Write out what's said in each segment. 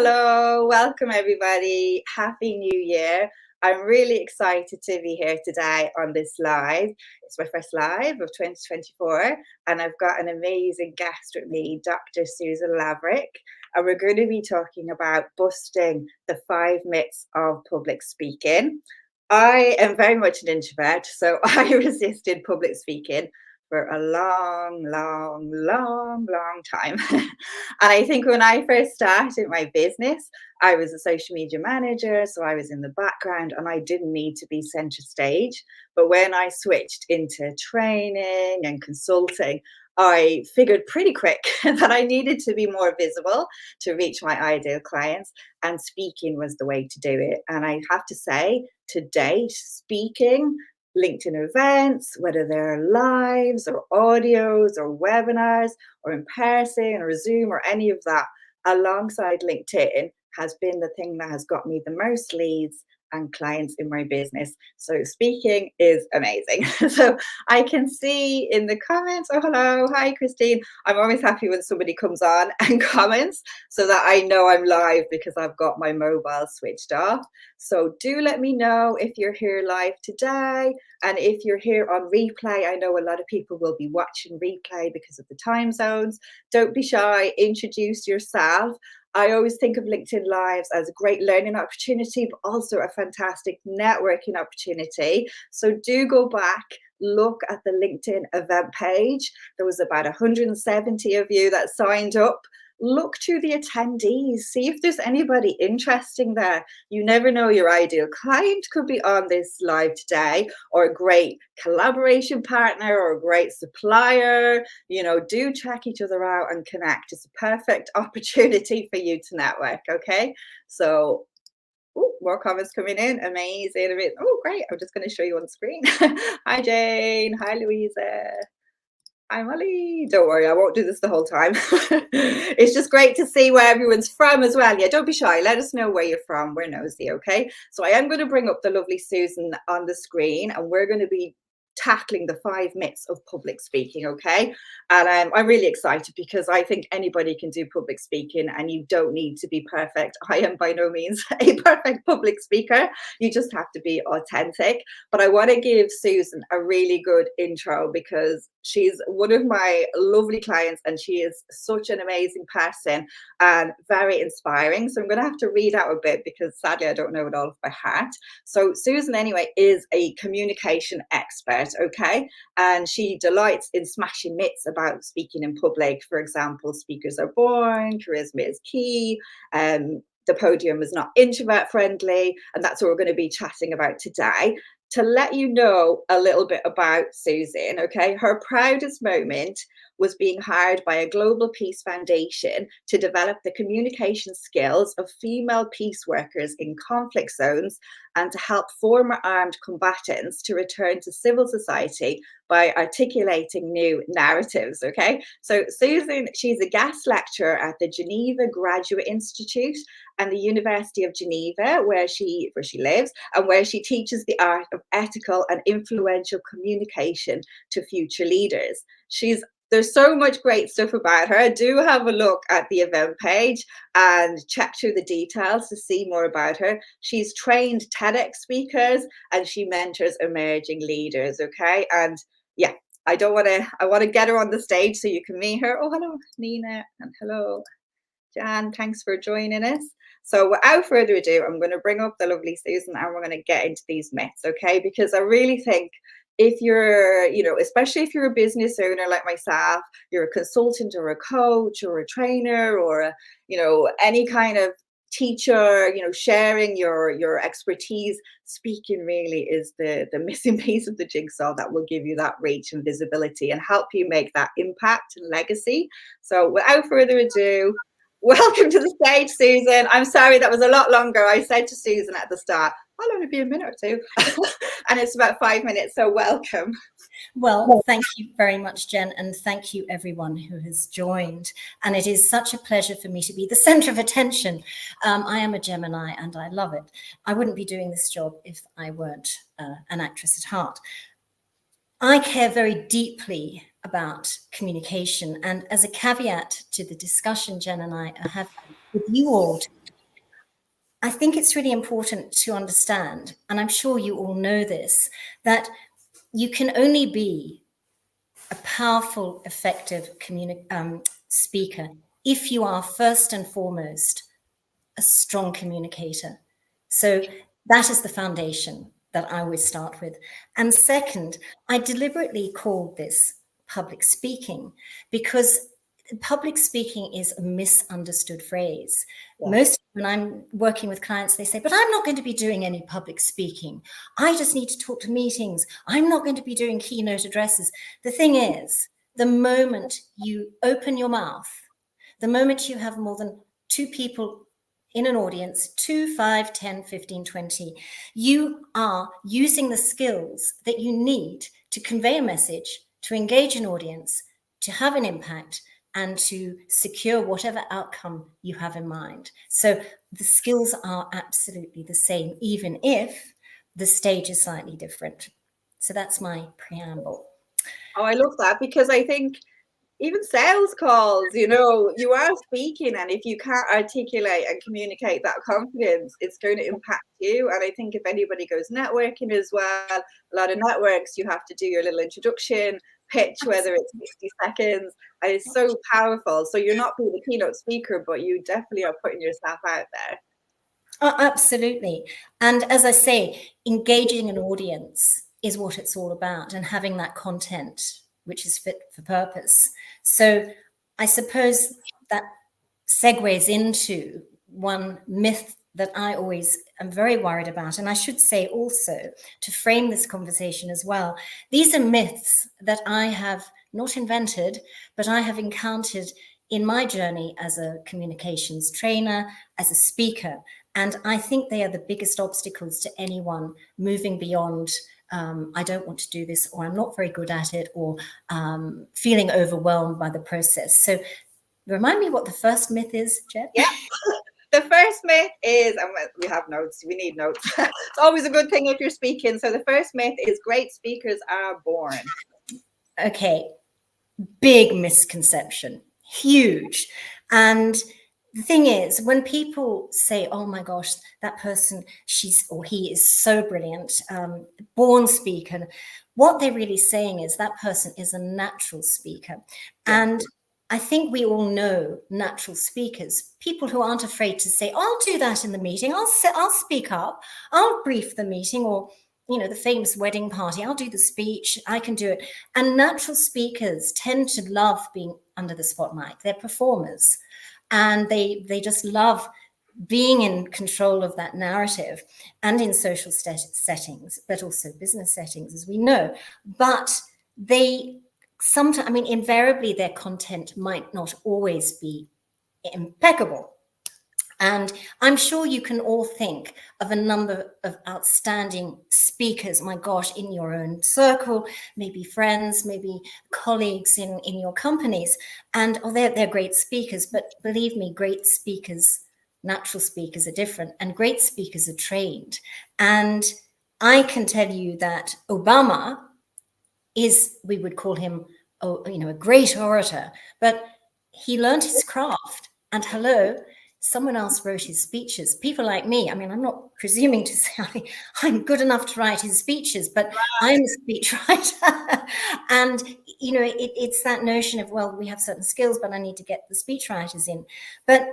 Hello, welcome everybody. Happy New Year. I'm really excited to be here today on this live. It's my first live of 2024, and I've got an amazing guest with me, Dr. Susan Laverick, and we're going to be talking about busting the 5 myths of public speaking. I am very much an introvert, so I resisted public speaking for a long time. And I think when I first started my business, I was a social media manager, so I was in the background and I didn't need to be center stage. But when I switched into training and consulting, I figured pretty quick that I needed to be more visible to reach my ideal clients, and speaking was the way to do it. And I have to say, to date, speaking, LinkedIn events, whether they're lives or audios or webinars or in person or Zoom or any of that, alongside LinkedIn, has been the thing that has got me the most leads and clients in my business. So speaking is amazing. So I can see in the comments, oh, hello, hi, Christine. I'm always happy when somebody comes on and comments so that I know I'm live because I've got my mobile switched off. So do let me know if you're here live today. And if you're here on replay, I know a lot of people will be watching replay because of the time zones. Don't be shy, introduce yourself. I always think of LinkedIn Lives as a great learning opportunity, but also a fantastic networking opportunity. So do go back, look at the LinkedIn event page. There was about 170 of you that signed up. Look to the attendees, see if there's anybody interesting there. You never know, your ideal client could be on this live today, or a great collaboration partner, or a great supplier. You know, do check each other out and connect. It's a perfect opportunity for you to network, okay? So, ooh, more comments coming in. Amazing. Oh, great. I'm just going to show you on screen. Hi, Jane. Hi, Louisa. Hi, Molly. Don't worry, I won't do this the whole time. It's just great to see where everyone's from as well. Yeah, don't be shy. Let us know where you're from. We're nosy, okay? So I am going to bring up the lovely Susan on the screen, and we're going to be tackling the 5 myths of public speaking, okay? And I'm really excited because I think anybody can do public speaking and you don't need to be perfect. I am by no means a perfect public speaker. You just have to be authentic. But I want to give Susan a really good intro because she's one of my lovely clients and she is such an amazing person and very inspiring. So I'm going to have to read out a bit because sadly I don't know it all off by heart. So Susan, anyway, is a communication expert, okay? And she delights in smashing myths about speaking in public. For example, speakers are born, charisma is key, the podium is not introvert friendly, and that's what we're going to be chatting about today. To let you know a little bit about Susan, okay, her proudest moment was being hired by a global peace foundation to develop the communication skills of female peace workers in conflict zones and to help former armed combatants to return to civil society by articulating new narratives, okay? So Susan, she's a guest lecturer at the Geneva Graduate Institute and the University of Geneva, where she lives, and where she teaches the art of ethical and influential communication to future leaders. There's so much great stuff about her. Do have a look at the event page and check through the details to see more about her. She's trained TEDx speakers and she mentors emerging leaders, okay? And yeah, I want to get her on the stage so you can meet her. Oh, hello, Nina, and hello, Jan. Thanks for joining us. So without further ado, I'm going to bring up the lovely Susan and we're going to get into these myths, okay? Because I really think if you're, especially if you're a business owner like myself, you're a consultant or a coach or a trainer or, any kind of teacher, sharing your expertise, speaking really is the missing piece of the jigsaw that will give you that reach and visibility and help you make that impact and legacy. So without further ado, welcome to the stage, Susan. I'm sorry that was a lot longer. I said to Susan at the start, I'll only be a minute or two. And it's about 5 minutes, so welcome. Well, thank you very much, Jen, and thank you everyone who has joined. And it is such a pleasure for me to be the center of attention. I am a Gemini and I love it. I wouldn't be doing this job if I weren't an actress at heart. I care very deeply about communication. And as a caveat to the discussion Jen and I are having with you all, I think it's really important to understand, and I'm sure you all know this, that you can only be a powerful, effective speaker if you are first and foremost a strong communicator. So that is the foundation that I would start with. And second, I deliberately called this public speaking because public speaking is a misunderstood phrase. Yeah. Most when I'm working with clients, they say, but I'm not going to be doing any public speaking. I just need to talk to meetings. I'm not going to be doing keynote addresses. The thing is, the moment you open your mouth, the moment you have more than 2 people in an audience, 2, 5, 10, 15, 20, you are using the skills that you need to convey a message, to engage an audience, to have an impact, and to secure whatever outcome you have in mind. So the skills are absolutely the same, even if the stage is slightly different. So that's my preamble. Oh, I love that, because I think even sales calls, you know, you are speaking, and if you can't articulate and communicate that confidence, it's going to impact you. And I think if anybody goes networking as well, a lot of networks, you have to do your little introduction pitch, whether it's 60 seconds, and it's so powerful. So you're not being a keynote speaker, but you definitely are putting yourself out there. Oh, absolutely. And as I say, engaging an audience is what it's all about, and having that content which is fit for purpose. So I suppose that segues into one myth that I always am very worried about. And I should say also, to frame this conversation as well, these are myths that I have not invented, but I have encountered in my journey as a communications trainer, as a speaker. And I think they are the biggest obstacles to anyone moving beyond I don't want to do this, or I'm not very good at it, or feeling overwhelmed by the process. So remind me what the first myth is, Jen? Yeah. The first myth is, and we have notes, we need notes. It's always a good thing if you're speaking. So the first myth is great speakers are born. Okay, big misconception, huge. And the thing is, when people say, oh my gosh, that person, she's or he is so brilliant, born speaker, what they're really saying is that person is a natural speaker. Yeah. And I think we all know natural speakers, people who aren't afraid to say, I'll do that in the meeting, I'll speak up, I'll brief the meeting, or you know, the famous wedding party, I'll do the speech, I can do it. And natural speakers tend to love being under the spotlight. They're performers. And they just love being in control of that narrative, and in social settings, but also business settings, as we know. But they sometimes, I mean, invariably their content might not always be impeccable. And I'm sure you can all think of a number of outstanding speakers, my gosh, in your own circle, maybe friends, maybe colleagues in your companies. And they're great speakers, but believe me, great speakers, natural speakers are different, and great speakers are trained. And I can tell you that Obama is, we would call him, a great orator, but he learned his craft. And hello, someone else wrote his speeches. People like me, I mean, I'm not presuming to say I'm good enough to write his speeches, but I'm a speechwriter. And, you know, it's that notion of, well, we have certain skills, but I need to get the speechwriters in. But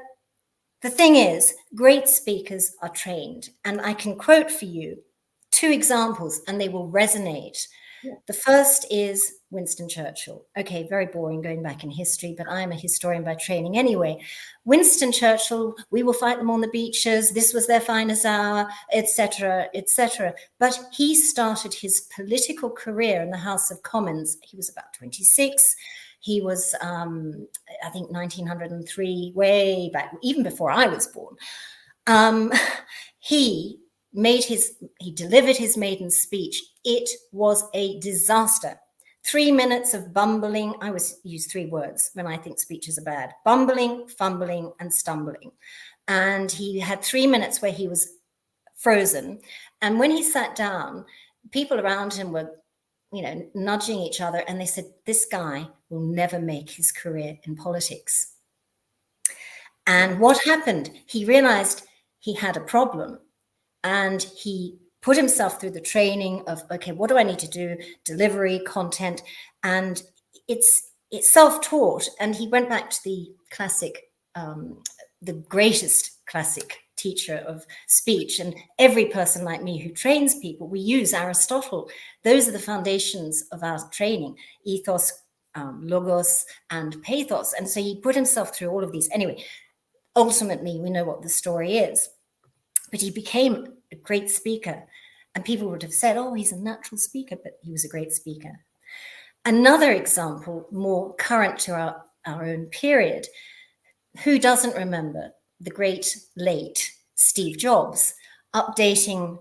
the thing is, great speakers are trained. And I can quote for you 2 examples, and they will resonate. Yeah. The first is Winston Churchill. Okay, very boring going back in history, but I'm a historian by training anyway. Winston Churchill, we will fight them on the beaches, this was their finest hour, etc., etc. But he started his political career in the House of Commons. He was about 26. He was, I think, 1903, way back, even before I was born. He delivered his maiden speech. It was a disaster. 3 minutes of bumbling. I always use 3 words when I think speeches are bad: bumbling, fumbling, and stumbling. And he had 3 minutes where he was frozen. And when he sat down, people around him were, nudging each other, and they said, this guy will never make his career in politics. And what happened? He realized he had a problem, and he put himself through the training of, okay, what do I need to do? Delivery, content, and it's self-taught. And he went back to the classic, the greatest classic teacher of speech. And every person like me who trains people, we use Aristotle. Those are the foundations of our training: ethos, logos, and pathos. And so he put himself through all of these. Anyway, ultimately, we know what the story is. But he became a great speaker. And people would have said, oh, he's a natural speaker, but he was a great speaker. Another example, more current to our own period, who doesn't remember the great late Steve Jobs updating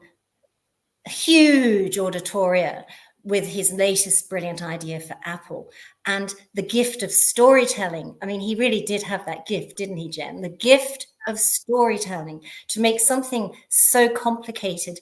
a huge auditoria with his latest brilliant idea for Apple, and the gift of storytelling. I mean, he really did have that gift, didn't he, Jen? The gift of storytelling to make something so complicated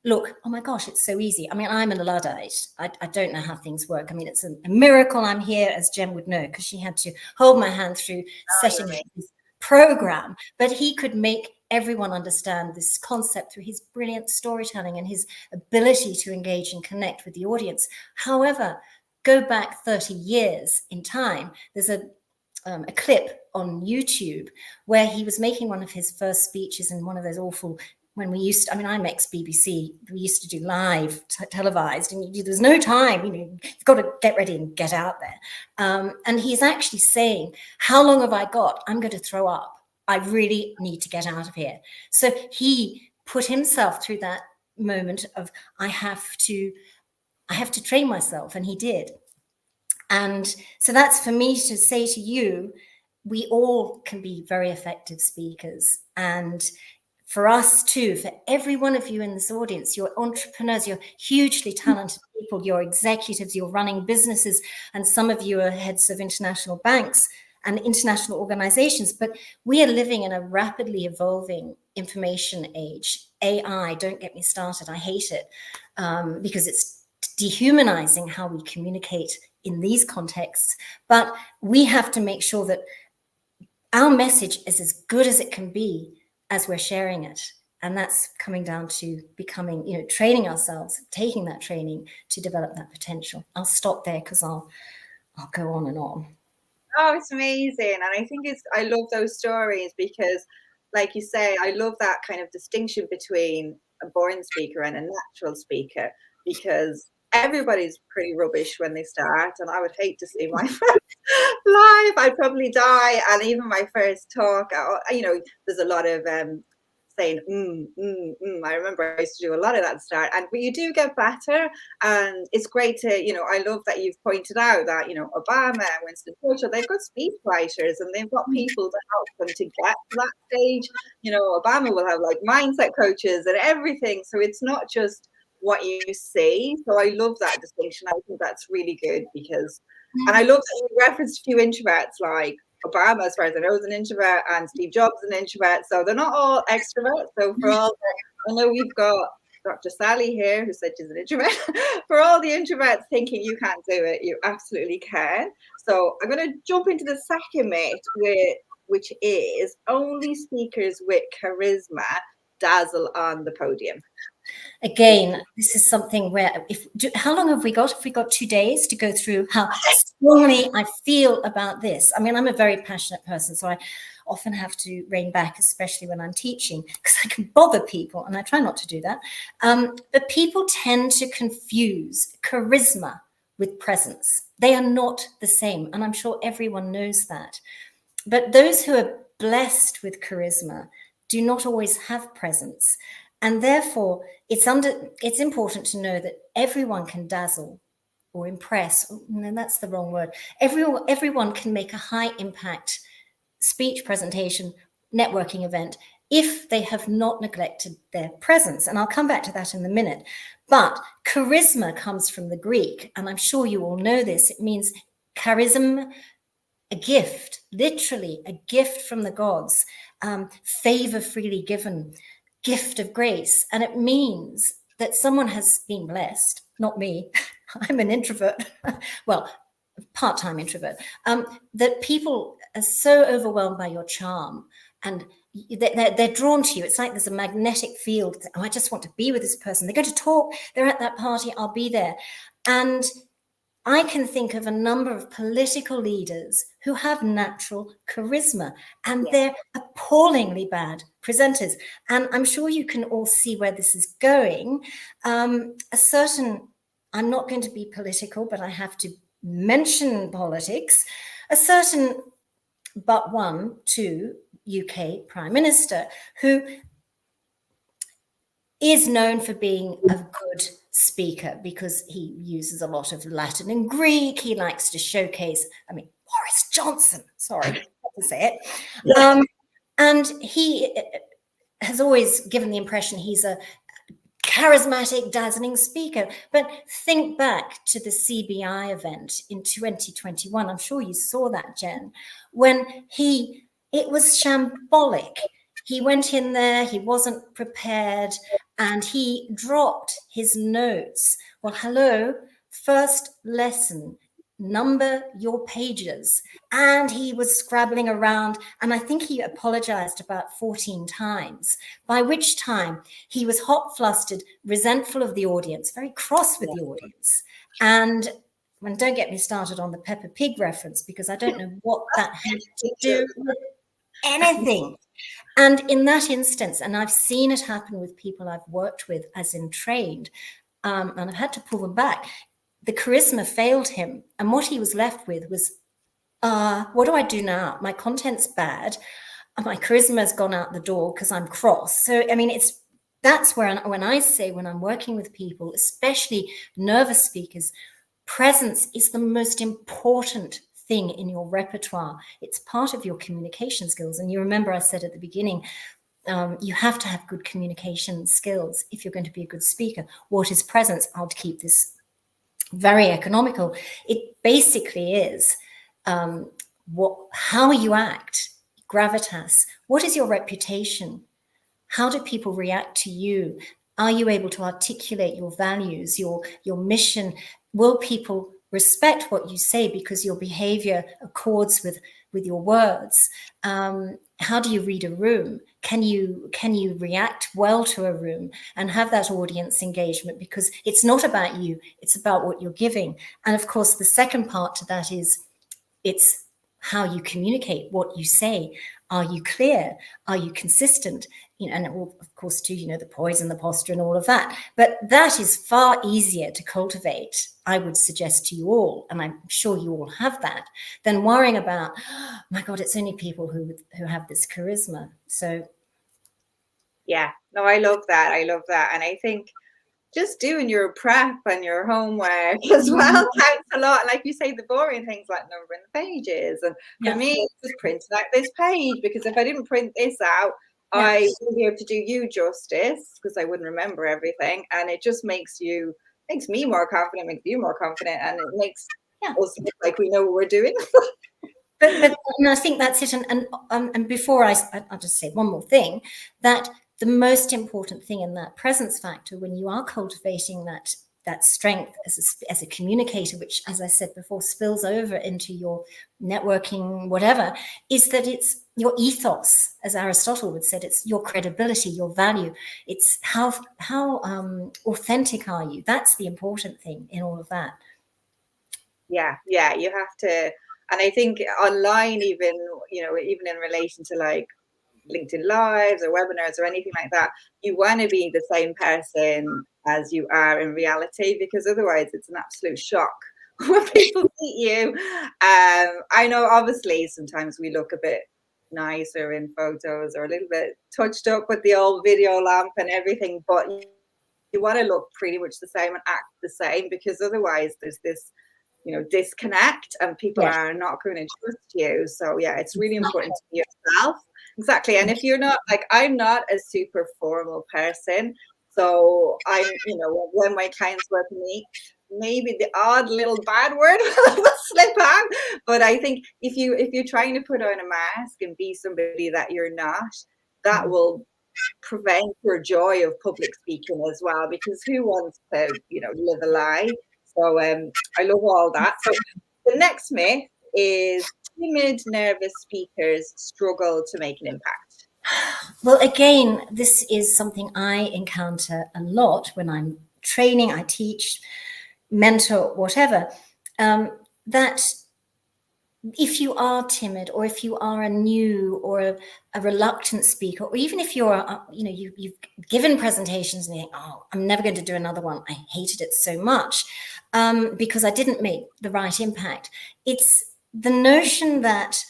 look, oh my gosh, it's so easy. I mean, I'm a Luddite. I don't know how things work. I mean, it's a miracle I'm here, as Jen would know, because she had to hold my hand through setting his program. But he could make everyone understand this concept through his brilliant storytelling and his ability to engage and connect with the audience. However, go back 30 years in time, there's a clip on YouTube where he was making one of his first speeches in one of those awful, when we used to, I mean, I'm ex-BBC, we used to do live televised, and there's no time, you've got to get ready and get out there. And he's actually saying, how long have I got? I'm going to throw up. I really need to get out of here. So he put himself through that moment of, I have to train myself, and he did. And so that's for me to say to you, we all can be very effective speakers. And for us too, for every one of you in this audience, you're entrepreneurs, you're hugely talented people, you're executives, you're running businesses, and some of you are heads of international banks and international organizations. But we are living in a rapidly evolving information age. AI, don't get me started, I hate it, because it's dehumanizing how we communicate in these contexts. But we have to make sure that our message is as good as it can be as we're sharing it. And that's coming down to becoming, training ourselves, taking that training to develop that potential. I'll stop there because I'll go on and on. Oh, it's amazing. And I think I love those stories because, like you say, I love that kind of distinction between a born speaker and a natural speaker, because everybody's pretty rubbish when they start. And I would hate to see my first live. I'd probably die. And even my first talk, there's a lot of saying I remember I used to do a lot of that start, but you do get better, and it's great to, I love that you've pointed out that, Obama and Winston Churchill, they've got speech writers and they've got people to help them to get to that stage. Obama will have like mindset coaches and everything, so it's not just what you see. So I love that distinction. I think that's really good, because and I love that you referenced a few introverts, like Obama, as far as I know, is an introvert, and Steve Jobs is an introvert. So they're not all extroverts. So for all, I know we've got Dr. Sally here, who said she's an introvert. For all the introverts thinking you can't do it, you absolutely can. So I'm going to jump into the second myth, which is only speakers with charisma dazzle on the podium. Again, this is something where how long have we got? Have we got 2 days to go through how strongly I feel about this? I mean, I'm a very passionate person, so I often have to rein back, especially when I'm teaching, because I can bother people, and I try not to do that. But people tend to confuse charisma with presence. They are not the same, and I'm sure everyone knows that. But those who are blessed with charisma do not always have presence. And therefore, it's important to know that everyone can dazzle or impress. No, that's the wrong word. Everyone can make a high impact speech, presentation, networking event if they have not neglected their presence. And I'll come back to that in a minute. But charisma comes from the Greek, and I'm sure you all know this. It means charism, a gift, literally a gift from the gods, favor freely given, gift of grace. And it means that someone has been blessed, not me. I'm an introvert, well, part-time introvert, that people are so overwhelmed by your charm and they're drawn to you. It's like there's a magnetic field. Oh, I just want to be with this person. They're going to talk. They're at that party. I'll be there. And I can think of a number of political leaders who have natural charisma, and they're appallingly bad presenters. And I'm sure you can all see where this is going. I'm not going to be political, but I have to mention politics. A certain but two UK Prime Minister who is known for being a good speaker because he uses a lot of Latin and Greek. He likes to showcase, Boris Johnson, sorry to say it. And he has always given the impression he's a charismatic, dazzling speaker. But think back to the CBI event in 2021. I'm sure you saw that, Jen, when it was shambolic. He went in there, he wasn't prepared, and he dropped his notes. Well, hello, first lesson, number your pages. And he was scrabbling around, and I think he apologized about 14 times, by which time he was hot, flustered, resentful of the audience, very cross with the audience. And don't get me started on the Peppa Pig reference, because I don't know what that had to do with anything. And in that instance, and I've seen it happen with people I've worked with as in trained, and I've had to pull them back, the charisma failed him. And what he was left with was, what do I do now? My content's bad. My charisma has gone out the door because I'm cross. So, that's where, when I'm working with people, especially nervous speakers, presence is the most important thing in your repertoire. It's part of your communication skills. And you remember I said at the beginning, you have to have good communication skills if you're going to be a good speaker. What is presence? I'll keep this very economical. It basically is how you act, gravitas. What is your reputation? How do people react to you? Are you able to articulate your values, your mission? Will people respect what you say because your behavior accords with your words? How do you read a room? Can you react well to a room and have that audience engagement? Because it's not about you, it's about what you're giving. And of course, the second part to that is it's how you communicate, what you say. Are you clear? Are you consistent? And it will, of course, do, the poise and the posture and all of that. But that is far easier to cultivate, I would suggest to you all, and I'm sure you all have that, than worrying about, oh my God, it's only people who have this charisma. So. Yeah, no, I love that. And I think just doing your prep and your homework as well counts a lot. Like you say, the boring things like numbering the pages. And for me, it's just printing out this page, because if I didn't print this out, I wouldn't be able to do you justice, because I wouldn't remember everything. And it just makes me more confident, makes you more confident, and it makes us look like we know what we're doing. But I think that's it. And before I'll just say one more thing, that the most important thing in that presence factor, when you are cultivating that strength as a communicator, which, as I said before, spills over into your networking, whatever, is that it's your ethos, as Aristotle would say. It's your credibility, your value. It's how authentic are you? That's the important thing in all of that. Yeah, you have to. And I think online, even in relation to like LinkedIn Lives or webinars or anything like that, you want to be the same person as you are in reality, because otherwise it's an absolute shock when people meet you. I know obviously sometimes we look a bit nicer in photos or a little bit touched up with the old video lamp and everything, but you want to look pretty much the same and act the same, because otherwise there's this disconnect and people are not going to trust you. So it's really important to be yourself. Exactly. And if you're not, like, I'm not a super formal person, so I'm, when my clients work with me, maybe the odd little bad word will slip out. But I think if you're trying to put on a mask and be somebody that you're not, that will prevent your joy of public speaking as well, because who wants to, live a lie? So I love all that. So the next myth is timid, nervous speakers struggle to make an impact. Well, again, this is something I encounter a lot when I'm training, I teach, mentor, whatever, that if you are timid, or if you are a new or a reluctant speaker, or even if you're, you've given presentations and you think, oh, I'm never going to do another one. I hated it so much because I didn't make the right impact. It's the notion that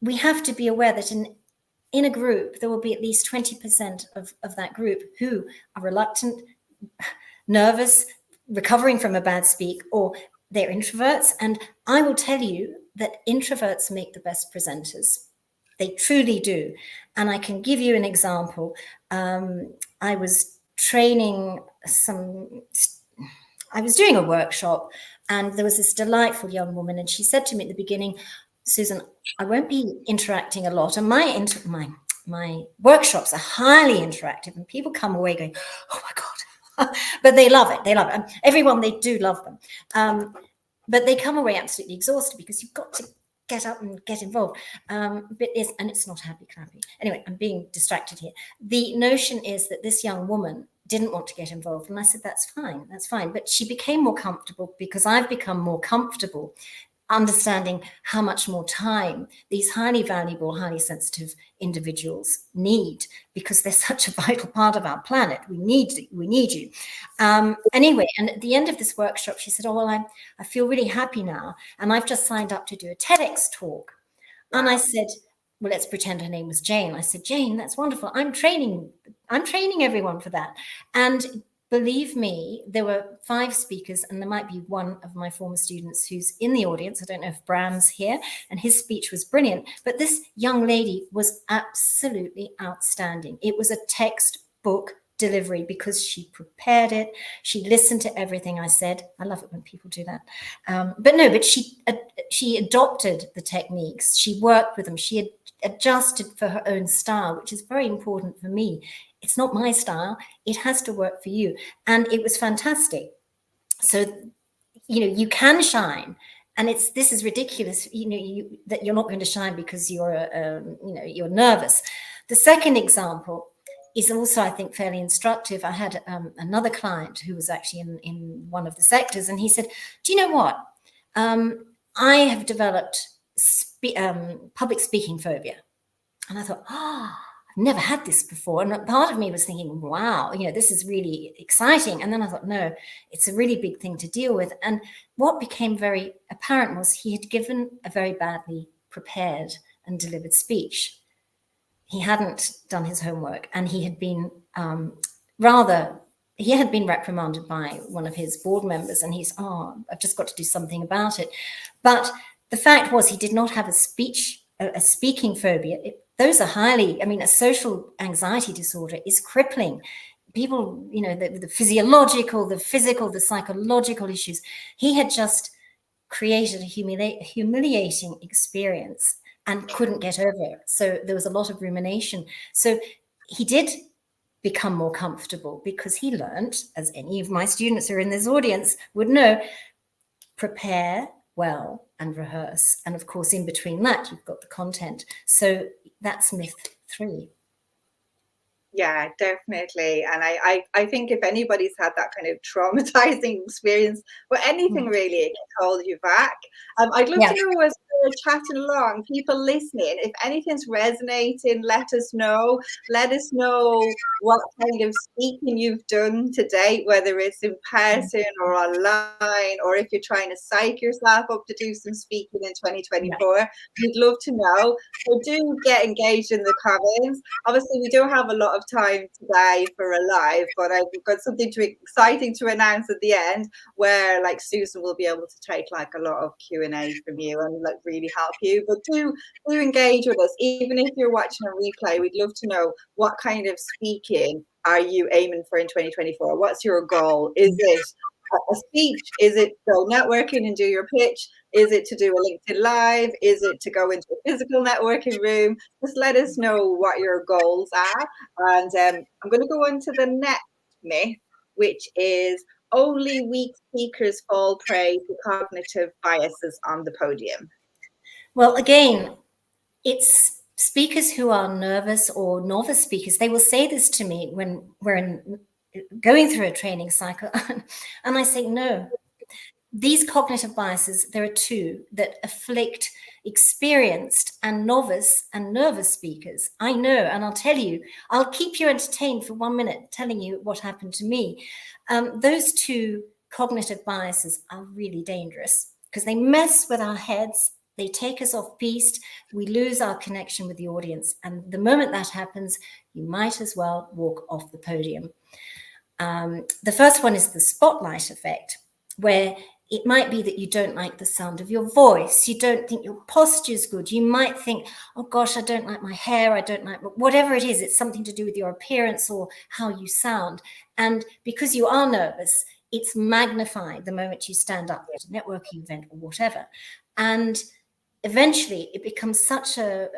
we have to be aware that in a group, there will be at least 20% of that group who are reluctant, nervous, recovering from a bad speak, or they're introverts. And I will tell you that introverts make the best presenters. They truly do. And I can give you an example. I was training I was doing a workshop, and there was this delightful young woman, and she said to me at the beginning, Susan, I won't be interacting a lot, and my workshops are highly interactive, and people come away going, oh my God. But they love it. They love it. And everyone, they do love them. But they come away absolutely exhausted because you've got to get up and get involved. And it's not happy clappy. Anyway, I'm being distracted here. The notion is that this young woman didn't want to get involved. And I said, that's fine. But she became more comfortable because I've become more comfortable understanding how much more time these highly valuable, highly sensitive individuals need, because they're such a vital part of our planet. We need you. Anyway, and at the end of this workshop, she said, oh, well, I feel really happy now. And I've just signed up to do a TEDx talk. Wow. And I said, well, let's pretend her name was Jane. I said, Jane, that's wonderful. I'm training everyone for that. And believe me, there were 5 speakers, and there might be one of my former students who's in the audience. I don't know if Bram's here, and his speech was brilliant. But this young lady was absolutely outstanding. It was a textbook delivery because she prepared it. She listened to everything I said. I love it when people do that. But she adopted the techniques. She worked with them. She had adjusted for her own style, which is very important for me. It's not my style. It has to work for you. And it was fantastic. So, you can shine. And this is ridiculous, that you're not going to shine because you're nervous. The second example is also, I think, fairly instructive. I had another client who was actually in one of the sectors, and he said, do you know what? I have developed public speaking phobia. And I thought, I've never had this before. And part of me was thinking, wow, this is really exciting. And then I thought, no, it's a really big thing to deal with. And what became very apparent was he had given a very badly prepared and delivered speech. He hadn't done his homework, and he had been reprimanded by one of his board members, and he's, I've just got to do something about it. But the fact was, he did not have a speaking phobia. Those are a social anxiety disorder is crippling. People, the physiological, the physical, the psychological issues. He had just created a humiliating experience and couldn't get over it. So there was a lot of rumination. So he did become more comfortable because he learned, as any of my students who are in this audience would know, prepare well and rehearse. And of course, in between that, you've got the content. So that's myth 3. Yeah, definitely. And I think if anybody's had that kind of traumatizing experience or anything really, it can hold you back. I'd love to know, as we're chatting along, people listening, if anything's resonating, let us know. Let us know what kind of speaking you've done to date, whether it's in person or online, or if you're trying to psych yourself up to do some speaking in 2024. We'd love to know. So do get engaged in the comments. Obviously, we do have a lot of time today for a live, but I've got something exciting to announce at the end, where Susan will be able to take a lot of Q&A from you and really help you. But do engage with us, even if you're watching a replay. We'd love to know, what kind of speaking are you aiming for in 2024? What's your goal? Is it a speech? Is it go networking and do your pitch? Is it to do a LinkedIn Live? Is it to go into a physical networking room? Just let us know what your goals are. And I'm going to go on to the next myth, which is only weak speakers fall prey to cognitive biases on the podium. Well, again, it's speakers who are nervous or novice speakers, they will say this to me when we're going through a training cycle. And I say, no, these cognitive biases, there are two that afflict experienced and novice and nervous speakers. I know, and I'll tell you, I'll keep you entertained for 1 minute telling you what happened to me. Those two cognitive biases are really dangerous because they mess with our heads. They take us off piste. We lose our connection with the audience. And the moment that happens, you might as well walk off the podium. The first one is the spotlight effect, where it might be that you don't like the sound of your voice. You don't think your posture is good. You might think, oh gosh, I don't like my hair. I don't like whatever it is. It's something to do with your appearance or how you sound. And because you are nervous, it's magnified the moment you stand up at a networking event or whatever. And eventually it becomes such an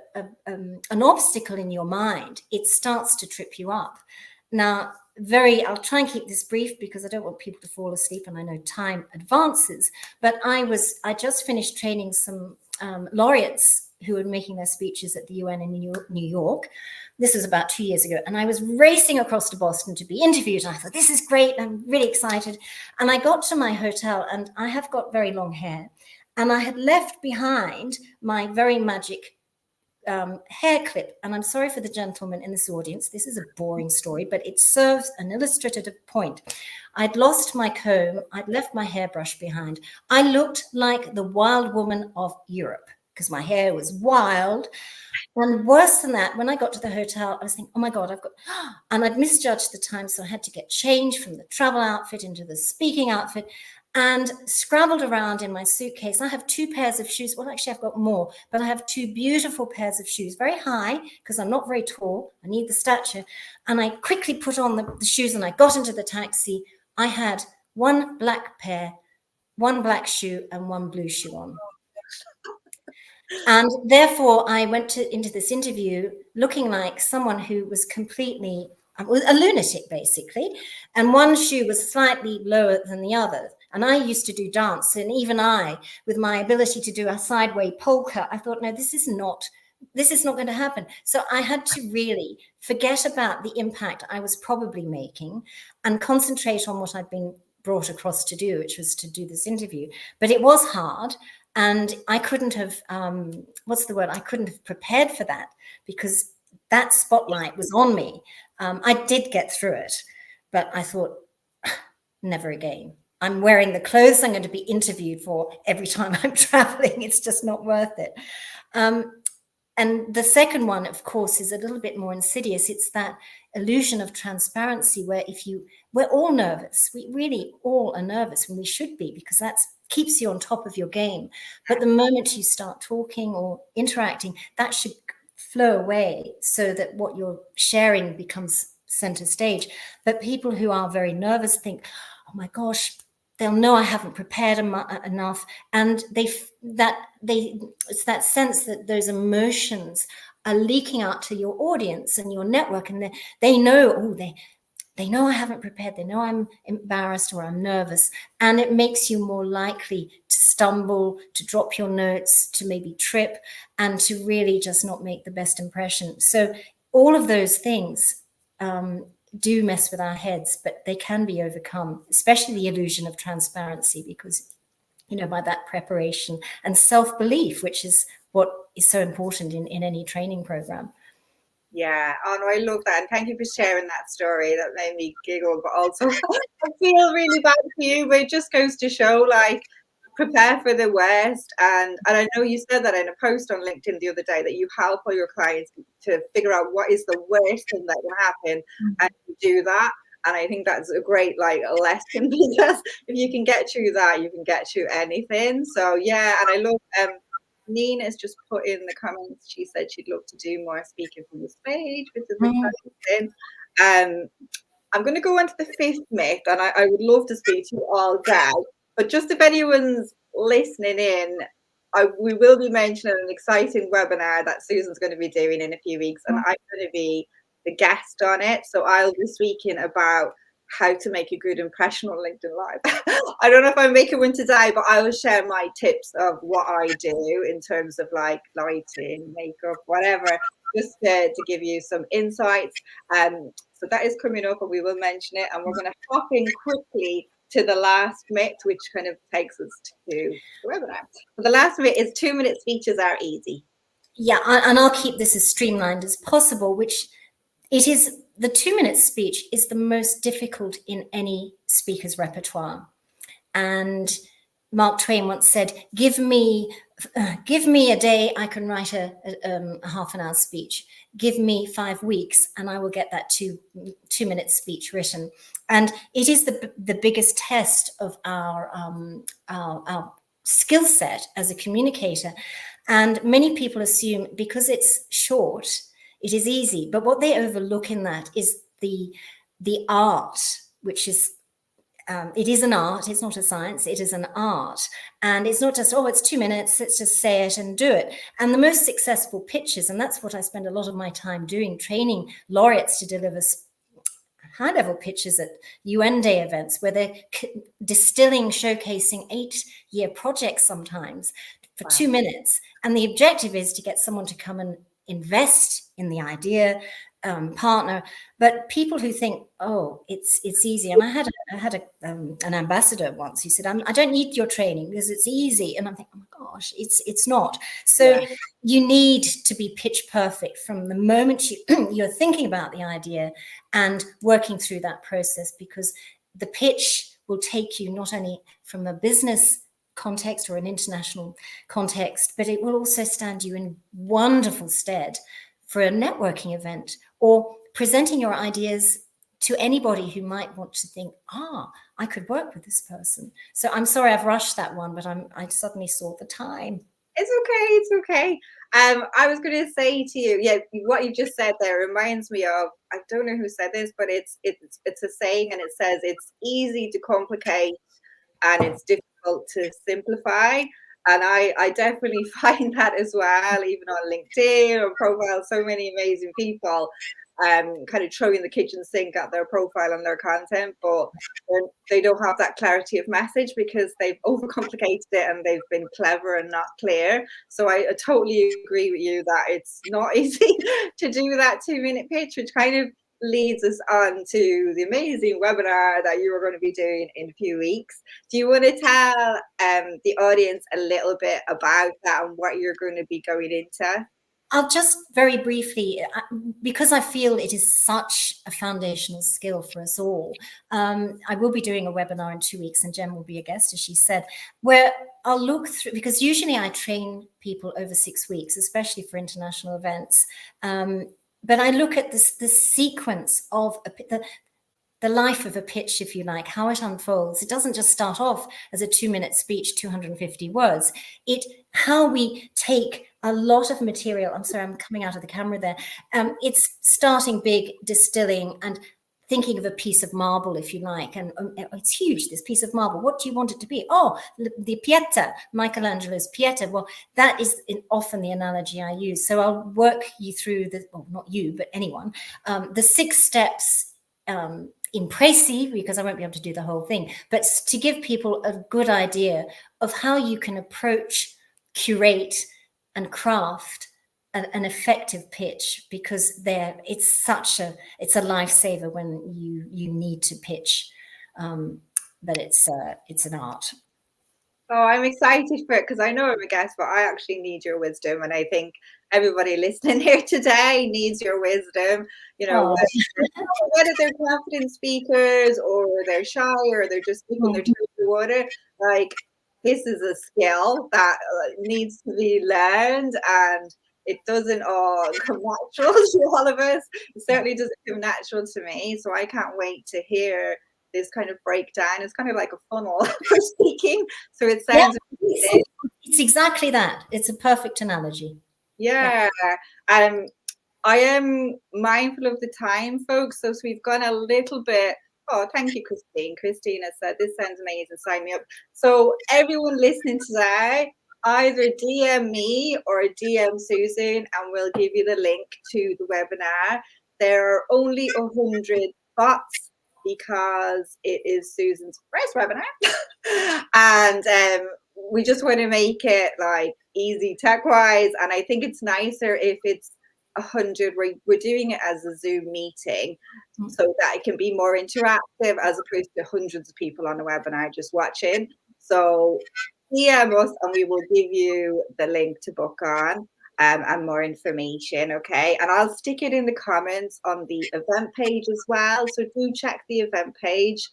obstacle in your mind, it starts to trip you up. Now, I'll try and keep this brief because I don't want people to fall asleep and I know time advances, but I just finished training some laureates who were making their speeches at the UN in New York. This was about 2 years ago, and I was racing across to Boston to be interviewed. And I thought, this is great. I'm really excited. And I got to my hotel, and I have got very long hair, and I had left behind my very magic hair clip. And I'm sorry for the gentleman in this audience. This is a boring story, but it serves an illustrative point. I'd lost my comb. I'd left my hairbrush behind. I looked like the wild woman of Europe because my hair was wild. And worse than that, when I got to the hotel, I was thinking, oh my God, and I'd misjudged the time. So I had to get changed from the travel outfit into the speaking outfit and scrabbled around in my suitcase. I have 2 pairs of shoes. Well, actually, I've got more, but I have 2 beautiful pairs of shoes, very high, because I'm not very tall. I need the stature. And I quickly put on the shoes and I got into the taxi. I had 1 black pair, 1 black shoe, and 1 blue shoe on. And therefore, I went into this interview looking like someone who was completely a lunatic, basically. And 1 shoe was slightly lower than the other. And I used to do dance. And even I, with my ability to do a sideway polka, I thought, no, this is not going to happen. So I had to really forget about the impact I was probably making and concentrate on what I'd been brought across to do, which was to do this interview. But it was hard. And I couldn't have, I couldn't have prepared for that because that spotlight was on me. I did get through it, but I thought, never again. I'm wearing the clothes I'm going to be interviewed for every time I'm traveling. It's just not worth it. And the second one, of course, is a little bit more insidious. It's that illusion of transparency where we're all nervous. We really all are nervous when we should be, because that keeps you on top of your game. But the moment you start talking or interacting, that should flow away so that what you're sharing becomes center stage. But people who are very nervous think, oh my gosh, they'll know I haven't prepared enough. And it's that sense that those emotions are leaking out to your audience and your network. And they know, they know I haven't prepared. They know I'm embarrassed or I'm nervous. And it makes you more likely to stumble, to drop your notes, to maybe trip, and to really just not make the best impression. So all of those things do mess with our heads, but they can be overcome, especially the illusion of transparency, because, by that preparation and self-belief, which is what is so important in any training program. Yeah, oh no, I love that. And thank you for sharing that story. That made me giggle, but also I feel really bad for you, but it just goes to show, prepare for the worst. And I know you said that in a post on LinkedIn the other day, that you help all your clients to figure out what is the worst thing that can happen, and you do that. And I think that's a great lesson, because if you can get through that, you can get through anything. So yeah, and I love Nina's just put in the comments, she said she'd love to do more speaking from the stage, which is exciting. I'm going to go on to the 5th myth, and I would love to speak to you all day, but just if anyone's listening in, we will be mentioning an exciting webinar that Susan's going to be doing in a few weeks, and I'm going to be the guest on it. So I'll be speaking about how to make a good impression on LinkedIn Live. I don't know if I'm making one today, but I will share my tips of what I do in terms of like lighting, makeup, whatever, just to give you some insights. So that is coming up and we will mention it. And we're going to hop in quickly to the last myth, which kind of takes us to the webinar. So the last myth is 2-minute speeches are easy. Yeah, and I'll keep this as streamlined as possible, which it is. The 2-minute speech is the most difficult in any speaker's repertoire. And Mark Twain once said, give me a day, I can write a half an hour speech. Give me 5 weeks and I will get that 2-minute speech written. And it is the biggest test of our skill set as a communicator. And many people assume because it's short, it is easy. But what they overlook in that is the art, which is it is an art. It's not a science. It is an art. And it's not just, oh, it's 2 minutes. Let's just say it and do it. And the most successful pitches, and that's what I spend a lot of my time doing, training laureates to deliver high-level pitches at UN Day events where they're distilling, showcasing 8-year projects sometimes for 2 minutes. And the objective is to get someone to come and invest in the idea, partner, but people who think, oh, it's easy. And I had an ambassador once who said, I don't need your training because it's easy. And I'm thinking, oh my gosh, it's not. So you need to be pitch perfect from the moment you're thinking about the idea and working through that process, because the pitch will take you not only from a business context or an international context, but it will also stand you in wonderful stead for a networking event or presenting your ideas to anybody who might want to think, I could work with this person. So I'm sorry I've rushed that one, but I suddenly saw the time. It's okay. I was going to say to you, what you just said there reminds me of, I don't know who said this, but it's a saying, and it says it's easy to complicate and it's difficult to simplify. And I definitely find that as well, even on LinkedIn or profile, so many amazing people kind of throwing the kitchen sink at their profile and their content, but they don't have that clarity of message because they've overcomplicated it and they've been clever and not clear. So I totally agree with you that it's not easy to do that 2-minute pitch, which kind of leads us on to the amazing webinar that you are going to be doing in a few weeks. Do you want to tell the audience a little bit about that and what you're going to be going into? I'll just very briefly, because I feel it is such a foundational skill for us all, I will be doing a webinar in 2 weeks, and Jen will be a guest, as she said, where I'll look through, because usually I train people over 6 weeks, especially for international events. But I look at this sequence of the life of a pitch, if you like, how it unfolds. It doesn't just start off as a 2-minute speech, 250 words. How we take a lot of material. I'm sorry, I'm coming out of the camera there. It's starting big, distilling, and thinking of a piece of marble, if you like. And it's huge, this piece of marble. What do you want it to be? Oh, the Pieta, Michelangelo's Pieta. Well, that is often the analogy I use. So I'll work you through not you, but anyone, the 6 steps in précis, because I won't be able to do the whole thing, but to give people a good idea of how you can approach, curate, and craft an effective pitch, because it's a lifesaver when you need to pitch, but it's an art. Oh, I'm excited for it because I know I'm a guest, but I actually need your wisdom, and I think everybody listening here today needs your wisdom. You know, whether they're confident speakers or they're shy or they're just dipping their toe in the water, like this is a skill that needs to be learned, and it doesn't all come natural to all of us. It certainly doesn't come natural to me, so I can't wait to hear this kind of breakdown. It's kind of like a funnel for speaking. So it sounds amazing. It's exactly that. It's a perfect analogy. Yeah. I am mindful of the time, folks. So we've gone a little bit. Oh, thank you, Christine. Christina said, this sounds amazing. Sign me up. So everyone listening today, either DM me or DM Susan, and we'll give you the link to the webinar. There are only 100 spots because it is Susan's first webinar. And we just want to make it like easy tech-wise. And I think it's nicer if it's 100, we're doing it as a Zoom meeting so that it can be more interactive as opposed to hundreds of people on a webinar just watching. So DM us and we will give you the link to book on and more information, okay? And I'll stick it in the comments on the event page as well. So do check the event page.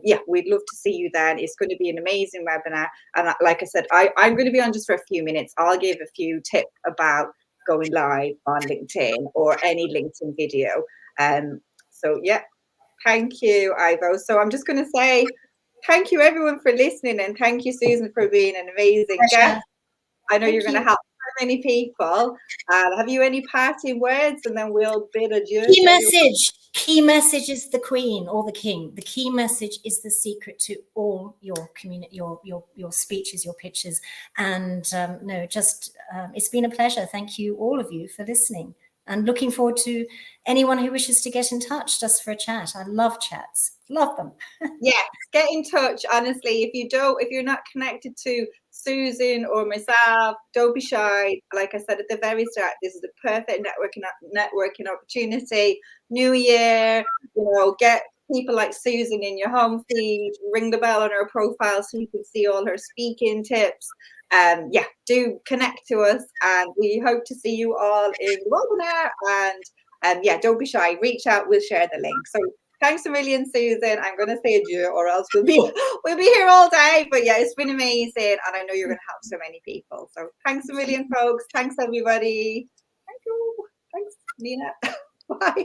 Yeah, we'd love to see you then. It's going to be an amazing webinar. And like I said, I'm going to be on just for a few minutes. I'll give a few tips about going live on LinkedIn or any LinkedIn video. So yeah, thank you, Ivo. So I'm just going to say thank you everyone for listening, and thank you, Susan, for being an amazing guest. I know you're going to help so many people. Have you any parting words, and then we'll bid adieu? Key message is the queen or the king. The key message is the secret to all your community, your speeches, your pitches. And no, just it's been a pleasure. Thank you, all of you, for listening. And looking forward to anyone who wishes to get in touch just for a chat. I love chats. Love them. Yes, get in touch. Honestly, if you're not connected to Susan or myself, don't be shy. Like I said at the very start, this is a perfect networking opportunity. New year, get people like Susan in your home feed, ring the bell on her profile so you can see all her speaking tips. Yeah, do connect to us, and we hope to see you all in the webinar. And yeah, don't be shy. Reach out. We'll share the link. So thanks a million, Susan. I'm going to say adieu, or else we'll be here all day. But yeah, it's been amazing, and I know you're going to help so many people. So thanks a million, folks. Thanks, everybody. Thank you. Thanks, Nina. Bye.